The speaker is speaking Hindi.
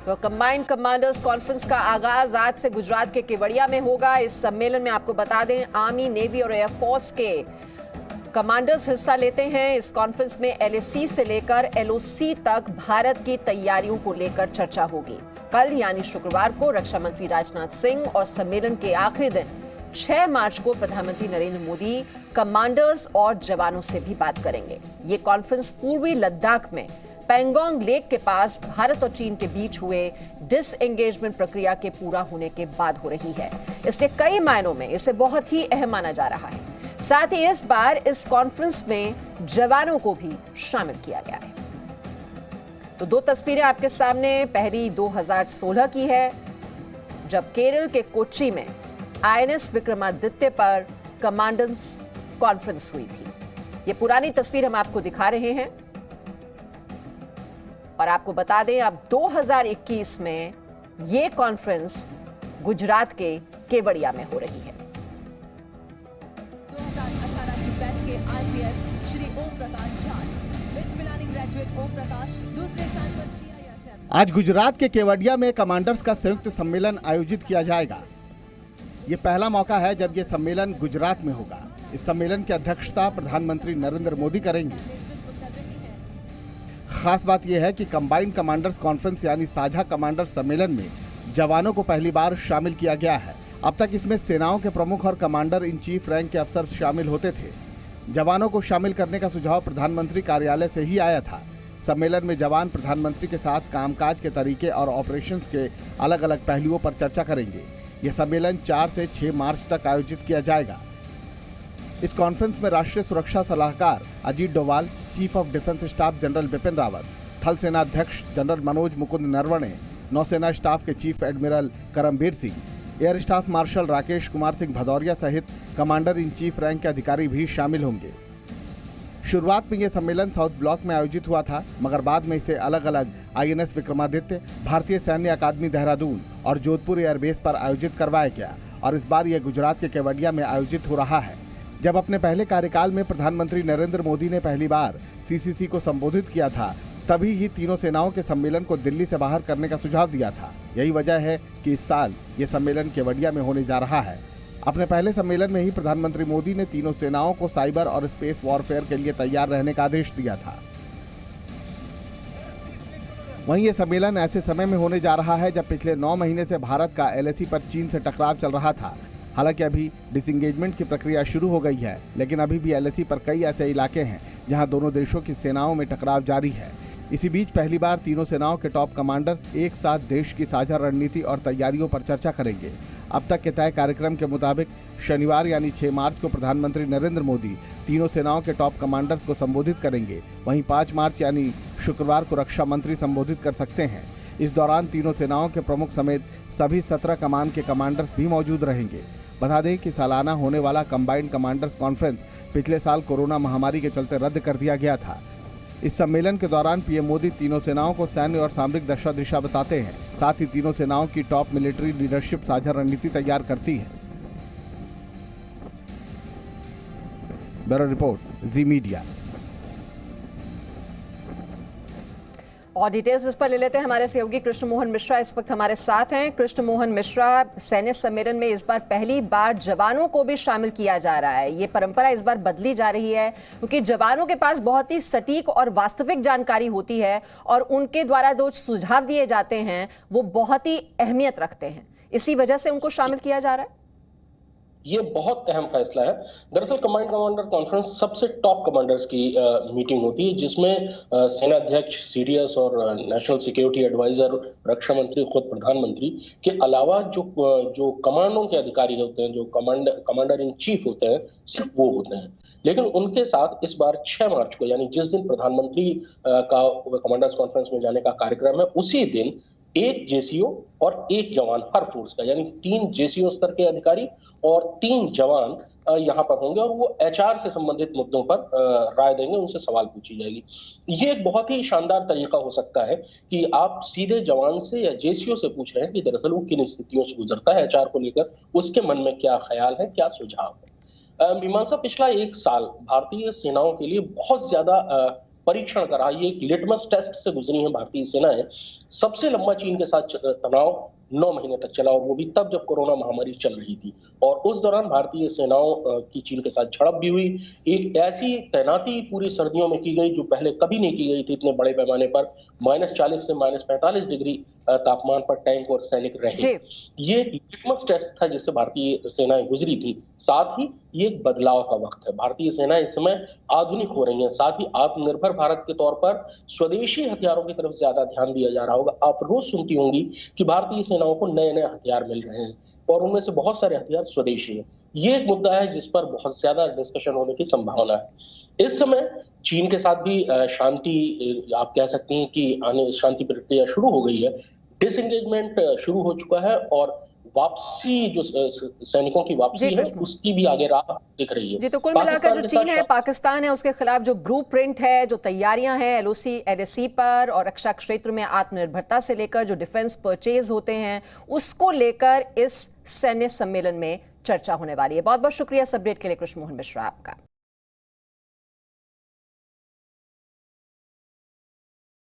तो कंबाइंड कमांडर्स कॉन्फ्रेंस का आगाज आज से गुजरात के केवड़िया में होगा। इस सम्मेलन में आपको बता दें आर्मी, नेवी और एयरफोर्स के कमांडर्स हिस्सा लेते हैं। इस कॉन्फ्रेंस में LAC से लेकर LOC तक भारत की तैयारियों को लेकर चर्चा होगी। कल यानी शुक्रवार को रक्षा मंत्री राजनाथ सिंह और सम्मेलन के आखिरी दिन 6 मार्च को प्रधानमंत्री नरेंद्र मोदी कमांडर्स और जवानों से भी बात करेंगे। ये कॉन्फ्रेंस पूर्वी लद्दाख में पैंगोंग लेक के पास भारत और चीन के बीच हुए डिसएंगेजमेंट प्रक्रिया के पूरा होने के बाद हो रही है, इसलिए कई मायनों में इसे बहुत ही अहम माना जा रहा है। साथ ही इस बार इस कॉन्फ्रेंस में जवानों को भी शामिल किया गया है। तो 2 तस्वीरें आपके सामने। पहली 2016 की है, जब केरल के कोच्चि में INS विक्रमादित्य पर कमांडर्स कॉन्फ्रेंस हुई थी। ये पुरानी तस्वीर हम आपको दिखा रहे हैं और आपको बता दें अब 2021 में ये कॉन्फ्रेंस गुजरात के केवड़िया में हो रही है। 2018 की बैच के IPS श्री ओम प्रकाश झा, विच मिलानी ग्रेजुएट ओम प्रकाश दूसरे स्थान पर CIS। आज गुजरात के केवड़िया में कमांडर्स का संयुक्त सम्मेलन आयोजित किया जाएगा। ये पहला मौका है जब ये सम्मेलन गुजरात में होगा। इस सम्मेलन की अध्यक्षता प्रधानमंत्री नरेंद्र मोदी करेंगे। खास बात यह है कि कंबाइंड कमांडर्स कॉन्फ्रेंस यानी साझा कमांडर सम्मेलन में जवानों को पहली बार शामिल किया गया है। अब तक इसमें सेनाओं के प्रमुख और कमांडर इन चीफ रैंक के अफसर शामिल होते थे। जवानों को शामिल करने का सुझाव प्रधानमंत्री कार्यालय से ही आया था। सम्मेलन में जवान प्रधानमंत्री के साथ कामकाज के तरीके और ऑपरेशंस के अलग अलग पहलुओं पर चर्चा करेंगे। यह सम्मेलन 4 से 6 मार्च तक आयोजित किया जाएगा। इस कॉन्फ्रेंस में राष्ट्रीय सुरक्षा सलाहकार Ajit Doval, chief of defence staff general Bipin Rawat, थल सेना अध्यक्ष जनरल मनोज मुकुंद नरवणे, नौसेना स्टाफ के chief admiral Karambir Singh, air staff marshal Rakesh Kumar Singh Bhadauria सहित कमांडर इन चीफ रैंक के अधिकारी भी शामिल होंगे। शुरुआत में यह सम्मेलन साउथ ब्लॉक में आयोजित हुआ था, मगर बाद में इसे अलग अलग INS विक्रमादित्य, भारतीय सैन्य अकादमी देहरादून और जोधपुर एयरबेस पर आयोजित करवाया गया और इस बार यह गुजरात के केवड़िया में आयोजित हो रहा है। जब अपने पहले कार्यकाल में प्रधानमंत्री नरेंद्र मोदी ने पहली बार CCC को संबोधित किया था, तभी ही तीनों सेनाओं के सम्मेलन को दिल्ली से बाहर करने का सुझाव दिया था। यही वजह है कि इस साल ये सम्मेलन केवड़िया में होने जा रहा है। अपने पहले सम्मेलन में ही प्रधानमंत्री मोदी ने तीनों सेनाओं को साइबर और स्पेस वॉरफेयर के लिए तैयार रहने का आदेश दिया था। वहीं ये सम्मेलन ऐसे समय में होने जा रहा है जब पिछले 9 महीने से भारत का LAC पर चीन से टकराव चल रहा था। हालांकि अभी डिसएंगेजमेंट की प्रक्रिया शुरू हो गई है, लेकिन अभी भी LAC पर कई ऐसे इलाके हैं जहां दोनों देशों की सेनाओं में टकराव जारी है। इसी बीच पहली बार तीनों सेनाओं के टॉप कमांडर्स एक साथ देश की साझा रणनीति और तैयारियों पर चर्चा करेंगे। अब तक के तय कार्यक्रम के मुताबिक शनिवार यानी 6 मार्च को प्रधानमंत्री नरेंद्र मोदी तीनों सेनाओं के टॉप कमांडर्स को संबोधित करेंगे। वहीं 5 मार्च यानी शुक्रवार को रक्षा मंत्री संबोधित कर सकते हैं। इस दौरान तीनों सेनाओं के प्रमुख समेत सभी 17 कमान के कमांडर्स भी मौजूद रहेंगे। बता दें कि सालाना होने वाला कंबाइंड कमांडर्स कॉन्फ्रेंस पिछले साल कोरोना महामारी के चलते रद्द कर दिया गया था। इस सम्मेलन के दौरान PM मोदी तीनों सेनाओं को सैन्य और सामरिक दशा दिशा बताते हैं। साथ ही तीनों सेनाओं की टॉप मिलिट्री लीडरशिप साझा रणनीति तैयार करती है। ब्यूरो रिपोर्ट, जी मीडिया। और डिटेल्स इस पर ले लेते हैं। हमारे सहयोगी कृष्ण मोहन मिश्रा इस वक्त हमारे साथ हैं। कृष्ण मोहन मिश्रा, सैन्य सम्मेलन में इस बार पहली बार जवानों को भी शामिल किया जा रहा है। ये परंपरा इस बार बदली जा रही है क्योंकि जवानों के पास बहुत ही सटीक और वास्तविक जानकारी होती है और उनके द्वारा जो सुझाव दिए जाते हैं वो बहुत ही अहमियत रखते हैं। इसी वजह से उनको शामिल किया जा रहा है। ये बहुत अहम फैसला है। दरअसल कंबाइंड कमांडर कॉन्फ्रेंस सबसे टॉप कमांडर्स की मीटिंग होती है, जिसमें सेना अध्यक्ष, CDS और नेशनल सिक्योरिटी एडवाइजर, रक्षा मंत्री, खुद प्रधानमंत्री के अलावा जो कमांडों के अधिकारी होते हैं, जो कमांडर इन चीफ होते हैं, सिर्फ वो होते हैं। लेकिन उनके साथ इस बार 6 मार्च को यानी जिस दिन प्रधानमंत्री का कमांडर्स कॉन्फ्रेंस में जाने का कार्यक्रम है, उसी दिन एक JCO और एक जवान हर फोर्स का, यानी 3 JCO स्तर के अधिकारी और 3 जवान यहाँ पर होंगे और वो HR से संबंधित मुद्दों पर राय देंगे, उनसे सवाल पूछी जाएगी। ये एक बहुत ही शानदार तरीका हो सकता है कि आप सीधे जवान से या JCO से पूछ रहे हैं कि दरअसल वो किन स्थितियों से गुजरता है, HR को लेकर उसके मन में क्या ख्याल है, क्या सुझाव है। मीमांसा, पिछला 1 साल भारतीय सेनाओं के लिए बहुत ज्यादा परीक्षण करा, ये एक लिटमस टेस्ट से गुजरी है भारतीय सेनाएं। सबसे लंबा चीन के साथ तनाव 9 महीने तक चला, और वो भी तब जब कोरोना महामारी चल रही थी। और उस दौरान भारतीय सेनाओं की चीन के साथ झड़प भी हुई। एक ऐसी तैनाती पूरी सर्दियों में की गई जो पहले कभी नहीं की गई थी इतने बड़े पैमाने पर। -40 से -45 डिग्री तापमान पर टैंक और सैनिक रहे। ये लिटमस टेस्ट था जिससे भारतीय सेनाएं गुजरी थी। साथ ही ये एक बदलाव का वक्त है। भारतीय सेनाएं इस समय आधुनिक हो रही हैं, साथ ही आत्मनिर्भर भारत के तौर पर स्वदेशी हथियारों की तरफ ज्यादा ध्यान दिया जा रहा होगा। आप रोज सुनती होंगी कि भारतीय सेनाओं को नए नए हथियार मिल रहे हैं, और उनमें से बहुत सारे हथियार स्वदेशी हैं। ये एक मुद्दा है जिस पर बहुत ज्यादा डिस्कशन होने की संभावना है। इस समय चीन के साथ भी शांति, आप कह सकती हैं कि शांति प्रक्रिया शुरू हो गई है। डिसएंगेजमेंट शुरू हो चुका है, और वापसी जो सैनिकों की वापसी है उसकी भी आगे राह दिख रही है। जी, तो कुल मिलाकर जो चीन है, पाकिस्तान है, उसके खिलाफ जो ब्लूप्रिंट है, जो तैयारियां हैं एलओसी एलएसी पर और रक्षा क्षेत्र में आत्मनिर्भरता से लेकर जो डिफेंस परचेज होते हैं, उसको लेकर इस सैन्य सम्मेलन में चर्चा होने वाली है। बहुत बहुत शुक्रिया इस अपडेट के लिए कृष्ण मोहन मिश्रा आपका।